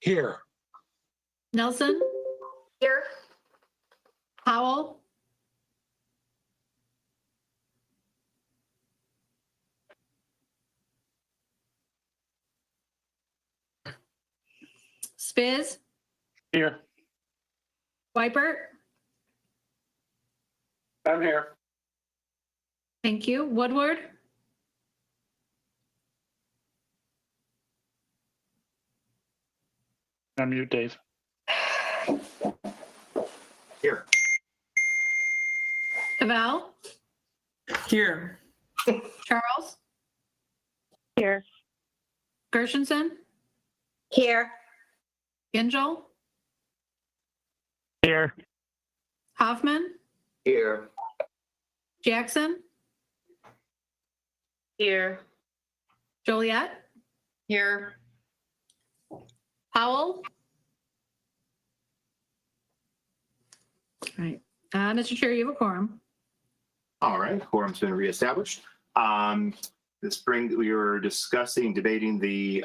Here. Nelson, Here. Howell, Spiz, Here. Wipert, I'm here. thank you. Woodward, Unmute Dave. Here. Cavell, Here. Charles, Here. Gershenson, Here. Gingell, Here. Hoffman, Here. Jackson, Here. Joliet, Here. Howell. All right, Mr. Chair, you have a quorum. All right, quorum's been reestablished. This spring, we were debating the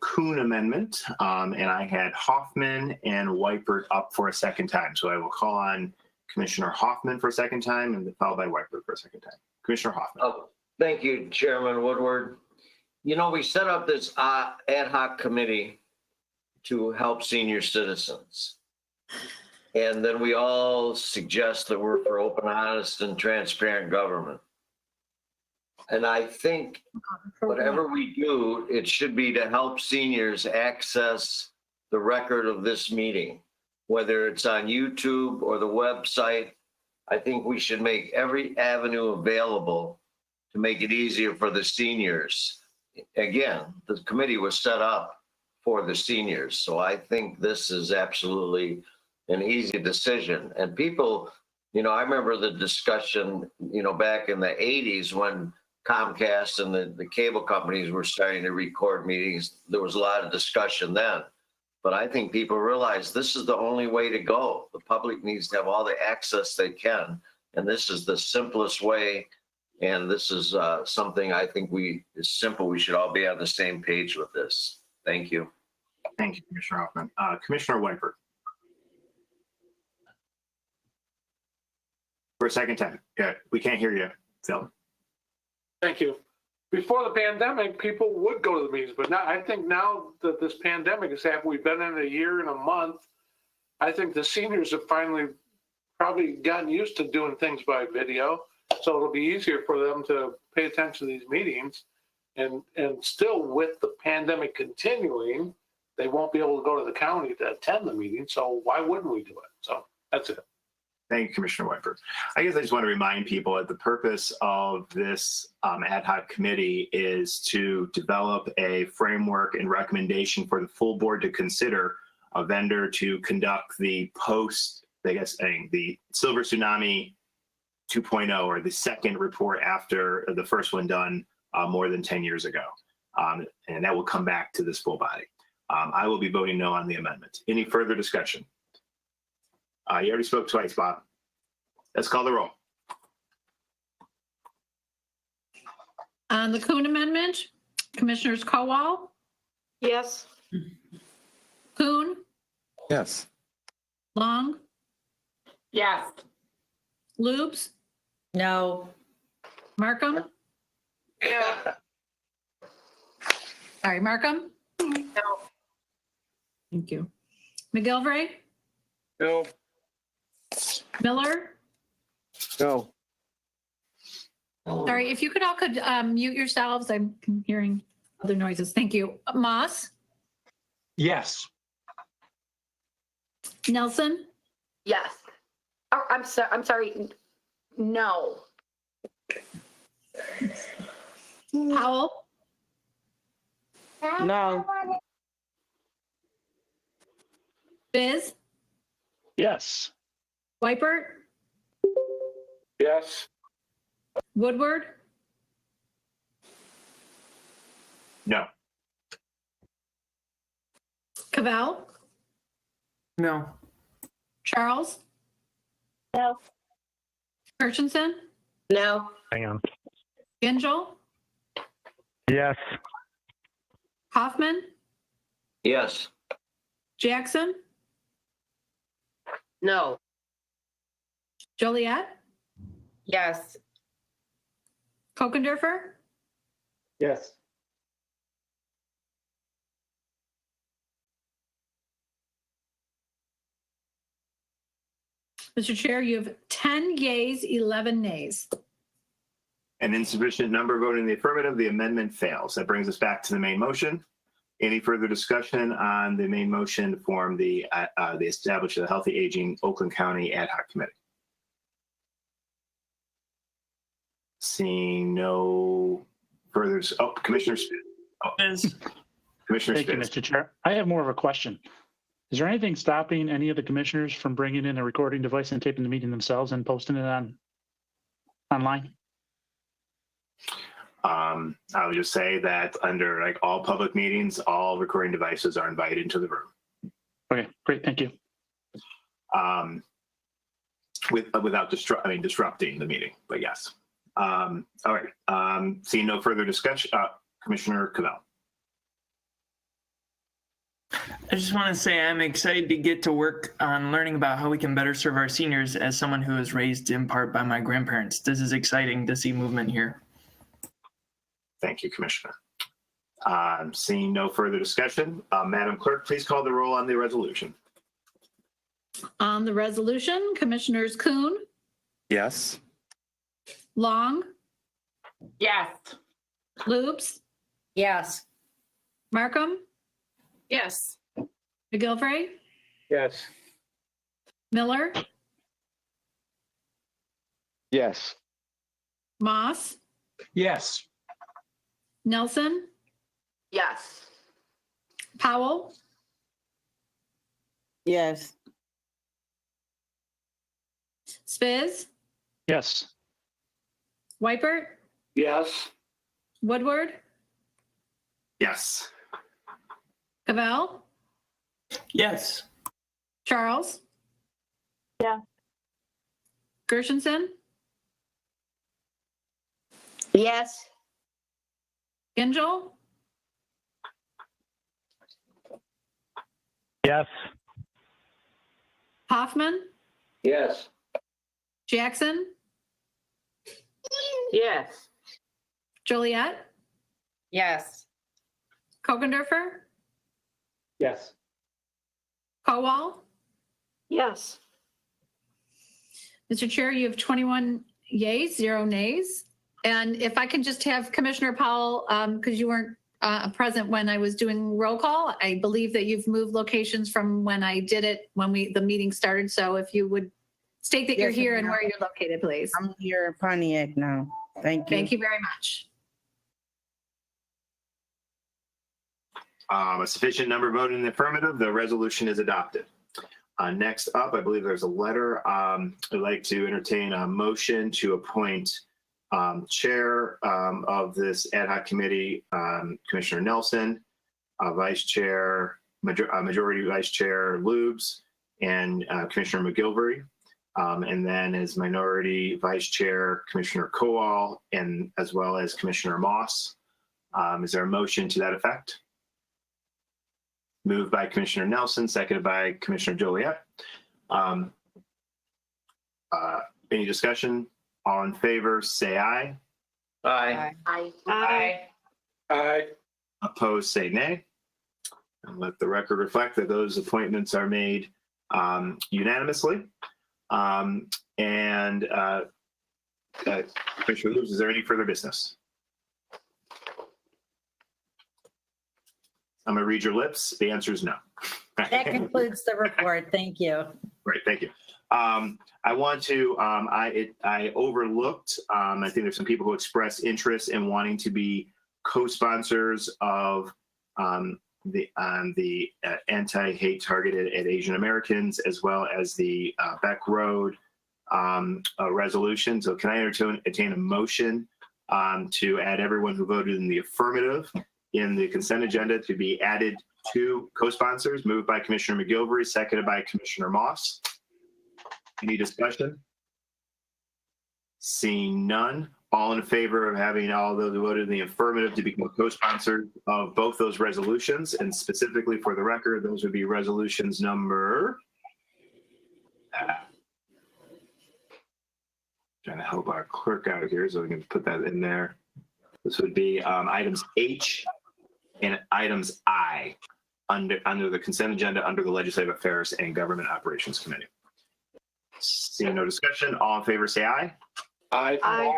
Kuhn amendment, and I had Hoffman and Wipert up for a second time. So I will call on Commissioner Hoffman for a second time and then followed by Wipert for a second time. Commissioner Hoffman. Oh, thank you, Chairman Woodward. You know, we set up this ad hoc committee to help senior citizens. And then we all suggest that we're for open, honest, and transparent government. And I think whatever we do, it should be to help seniors access the record of this meeting, whether it's on YouTube or the website. I think we should make every avenue available to make it easier for the seniors. Again, the committee was set up for the seniors. So I think this is absolutely an easy decision. And people, you know, I remember the discussion, you know, back in the 80s when Comcast and the cable companies were starting to record meetings. There was a lot of discussion then. But I think people realize this is the only way to go. The public needs to have all the access they can. And this is the simplest way. And this is something I think is simple. We should all be on the same page with this. Thank you. Thank you, Commissioner Hoffman. Commissioner Wipert. For a second time. Yeah, we can't hear you, Phil. Thank you. Before the pandemic, people would go to the meetings, but now I think now that this pandemic has happened, we've been in a year and a month. I think the seniors have finally probably gotten used to doing things by video, so it'll be easier for them to pay attention to these meetings. And still, with the pandemic continuing, they won't be able to go to the county to attend the meeting. So why wouldn't we do it? So that's it. Thank you, Commissioner Wipert. I guess I just want to remind people that the purpose of this ad hoc committee is to develop a framework and recommendation for the full board to consider a vendor to conduct the the Silver Tsunami 2.0, or the second report after the first one done more than 10 years ago. And that will come back to this full body. I will be voting no on the amendment. Any further discussion? You already spoke twice, Bob. Let's call the roll. On the Kuhn amendment, Commissioners Kowal, Yes. Kuhn, Yes. Long, Yes. Lubes, No. Markham. Yeah. Sorry, Markham. No. Thank you. McGilvray, No. Miller. No. Sorry, if you could all mute yourselves. I'm hearing other noises. Thank you. Moss, Yes. Nelson, Yes. Oh, I'm sorry. No. Howell, No. Biz, Yes. Wipert, Yes. Woodward, No. Cavell, No. Charles, No. Gershenson, No. Hang on. Gingell, Yes. Hoffman, Yes. Jackson, No. Joliet, Yes. Kokendorfer, Yes. Mr. Chair, you have 10 yeas, 11 nays. An insufficient number voting in the affirmative, the amendment fails. That brings us back to the main motion. Any further discussion on the main motion to form the establish the Healthy Aging Oakland County Ad Hoc Committee? Seeing no further, Commissioner Spitz. Commissioner Thank you, Spitz. Mr. Chair. I have more of a question. Is there anything stopping any of the commissioners from bringing in a recording device and taping the meeting themselves and posting it online? I would just say that under like all public meetings, all recording devices are invited into the room. Okay, great. Thank you. Without disrupting the meeting, but yes. All right. Seeing no further discussion, Commissioner Cavell. I just want to say I'm excited to get to work on learning about how we can better serve our seniors as someone who was raised in part by my grandparents. This is exciting to see movement here. Thank you, Commissioner. Seeing no further discussion, Madam Clerk, please call the roll on the resolution. On the resolution, Commissioners Kuhn, Yes. Long, Yes. Loops, Yes. Markham, Yes. McGilvray, Yes. Miller, Yes. Moss, Yes. Nelson, Yes. Powell, Yes. Spiz, Yes. Wypert, Yes. Woodward, Yes. Cavell, Yes. Charles. Yeah. Gershenson, Yes. Gingell, Yes. Hoffman, Yes. Jackson, Yes. Joliet, Yes. Kokendorfer, Yes. Kowal. Yes. Mr. Chair, you have 21 yays, 0 nays. And if I can just have Commissioner Powell, because you weren't present when I was doing roll call, I believe that you've moved locations from when I did it, when the meeting started. So if you would state that you're Yes, here and ma'am. where you're located, please. I'm here in Pontiac now. Thank you. Thank you very much. A sufficient number voted in the affirmative, the resolution is adopted. Next up, I believe there's a letter. I'd like to entertain a motion to appoint chair of this ad hoc committee, Commissioner Nelson, vice chair, majority vice chair Lubes, and Commissioner McGilvery. And then as minority vice chair, Commissioner Kowal, and as well as Commissioner Moss. Is there a motion to that effect? Moved by Commissioner Nelson, seconded by Commissioner Joliet. Any discussion? All in favor, say aye. Aye. Aye. Aye. Opposed, say nay. And let the record reflect that those appointments are made unanimously. Commissioner Lewis, is there any further business? I'm going to read your lips. The answer is no. That concludes the report. Thank you. Great, thank you. I want to, I overlooked, I think there's some people who expressed interest in wanting to be co-sponsors of the anti-hate targeted at Asian Americans, as well as the Beck Road resolution. So can I entertain a motion to add everyone who voted in the affirmative in the consent agenda to be added to co-sponsors? Moved by Commissioner McGilvery, seconded by Commissioner Moss. Any discussion? Seeing none, All in favor of having all those who voted in the affirmative to become co-sponsors of both those resolutions, and specifically for the record, those would be resolutions number. Trying to help our clerk out here so we can put that in there. This would be items H and items I under the consent agenda under the Legislative Affairs and Government Operations Committee. Seeing no discussion, all in favor say aye. Aye.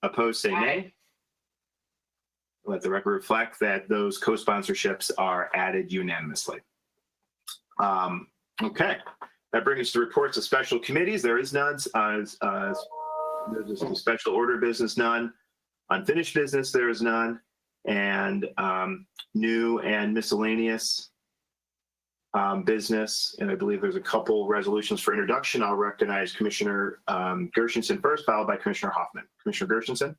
Opposed, say nay. Let the record reflect that those co-sponsorships are added unanimously. Okay, that brings us to reports of special committees. There is none. There's a special order business, none. Unfinished business, there is none. And new and miscellaneous business. And I believe there's a couple resolutions for introduction. I'll recognize Commissioner Gershenson first, followed by Commissioner Hoffman. Commissioner Gershenson?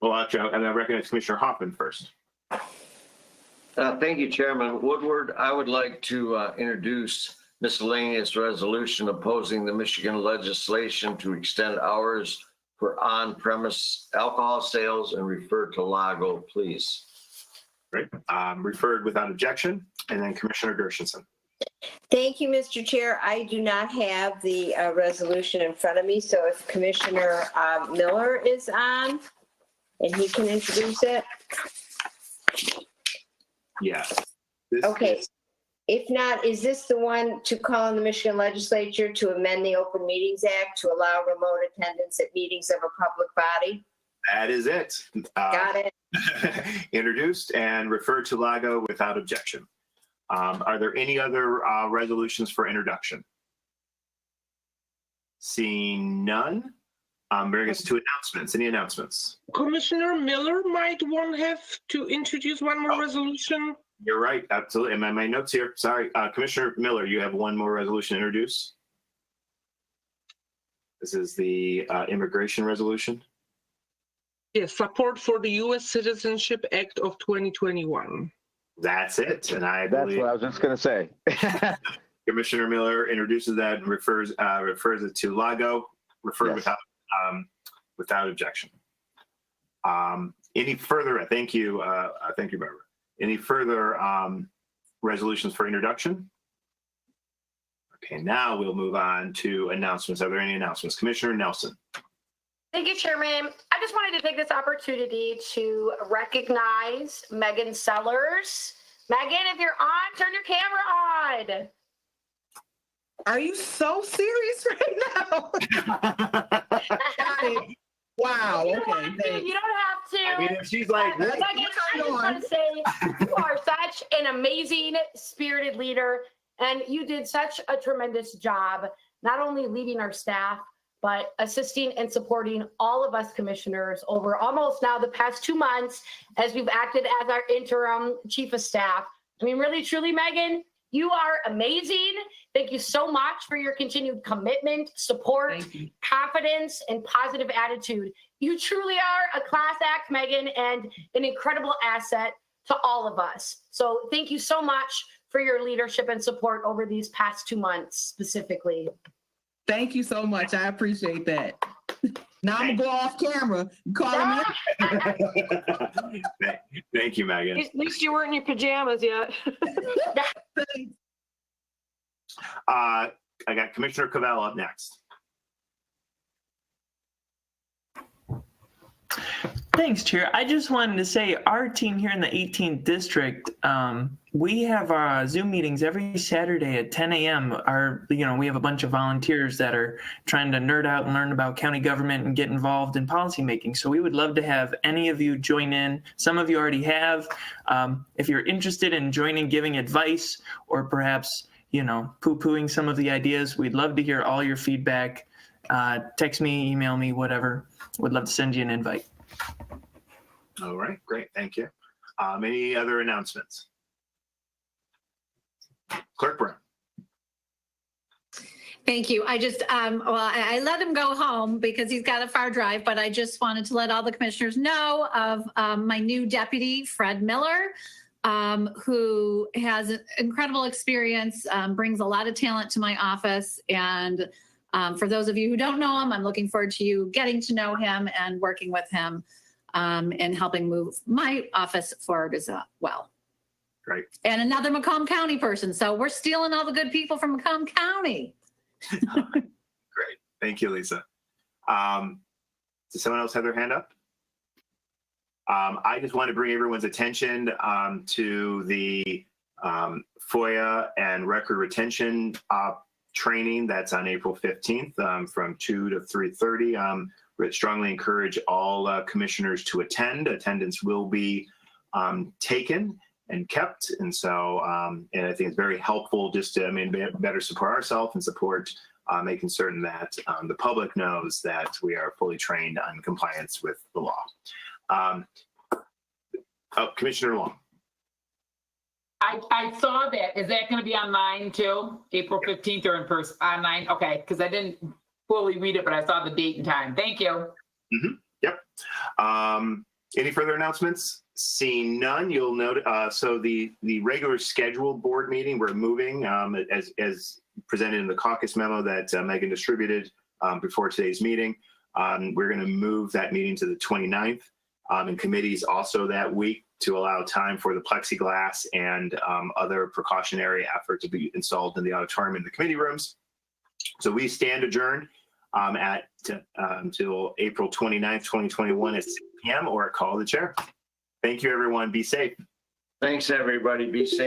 Well, actually, I recognize Commissioner Hoffman first. Thank you, Chairman Woodward. I would like to introduce miscellaneous resolution opposing the Michigan legislation to extend hours for on-premise alcohol sales and refer to Lago, please. Great. Referred without objection. And then Commissioner Gershenson. Thank you, Mr. Chair. I do not have the resolution in front of me, so if Commissioner Miller is on and he can introduce it. Yeah. Okay. If not, is this the one to call on the Michigan Legislature to amend the Open Meetings Act to allow remote attendance at meetings of a public body? That is it. Got it. Introduced and referred to Lago without objection. Are there any other resolutions for introduction? Seeing none, bring us to announcements. Any announcements? Commissioner Miller might have to introduce one more resolution. You're right, absolutely. And my notes here, sorry. Commissioner Miller, you have one more resolution to introduce. This is the immigration resolution. Yes, support for the U.S. Citizenship Act of 2021. That's it. And I That's believe what I was just going to say. Commissioner Miller introduces that and refers it to Lago, referred Yes. without objection. Any further? Thank you, Barbara. Any further resolutions for introduction? Okay, now we'll move on to announcements. Are there any announcements? Commissioner Nelson. Thank you, Chairman. I just wanted to take this opportunity to recognize Megan Sellers. Megan, if you're on, turn your camera on. Are you so serious right now? Wow. You don't Okay. have to. Thanks. You don't have to. I mean, if she's like, Megan, I just want to say you are such an amazing, spirited leader, and you did such a tremendous job, not only leading our staff, but assisting and supporting all of us commissioners over almost now the past 2 months as we've acted as our interim chief of staff. I mean, really, truly, Megan, you are amazing. Thank you so much for your continued commitment, support, confidence, and positive attitude. You truly are a class act, Megan, and an incredible asset to all of us. So thank you so much for your leadership and support over these past 2 months specifically. Thank you so much. I appreciate that. Now I'm gonna go off camera. You calling me? Thank you, Megan. At least you weren't in your pajamas yet. I got Commissioner Cavell up next. Thanks, Chair. I just wanted to say our team here in the 18th District, we have Zoom meetings every Saturday at 10 a.m. We have a bunch of volunteers that are trying to nerd out and learn about county government and get involved in policymaking. So we would love to have any of you join in. Some of you already have. If you're interested in joining, giving advice, or perhaps, poo-pooing some of the ideas, we'd love to hear all your feedback. Text me, email me, whatever. Would love to send you an invite. All right, great, thank you. Any other announcements? Clerk Brown. Thank you. I just, I let him go home because he's got a far drive, but I just wanted to let all the commissioners know of my new deputy, Fred Miller, who has incredible experience, brings a lot of talent to my office, and For those of you who don't know him, I'm looking forward to you getting to know him and working with him and helping move my office forward as well. Great. And another Macomb County person. So we're stealing all the good people from Macomb County. Great. Thank you, Lisa. Does someone else have their hand up? I just want to bring everyone's attention to the FOIA and record retention training that's on April 15th from 2 to 3:30. We strongly encourage all commissioners to attend. Attendance will be taken and kept. And so, and I think it's very helpful just to, better support ourselves and support making certain that the public knows that we are fully trained on compliance with the law. Commissioner Long. I saw that. Is that going to be online too? April 15th or in person? Online? Okay, because I didn't fully read it, but I saw the date and time. Thank you. Mm-hmm. Yep. Any further announcements? Seeing none, you'll note. So the regular scheduled board meeting, we're moving as presented in the caucus memo that Megan distributed before today's meeting. We're going to move that meeting to the 29th. And committees also that week to allow time for the plexiglass and other precautionary efforts to be installed in the auditorium in the committee rooms. So we stand adjourned until April 29th, 2021 at 6 p.m. or call the chair. Thank you, everyone. Be safe. Thanks, everybody. Be safe.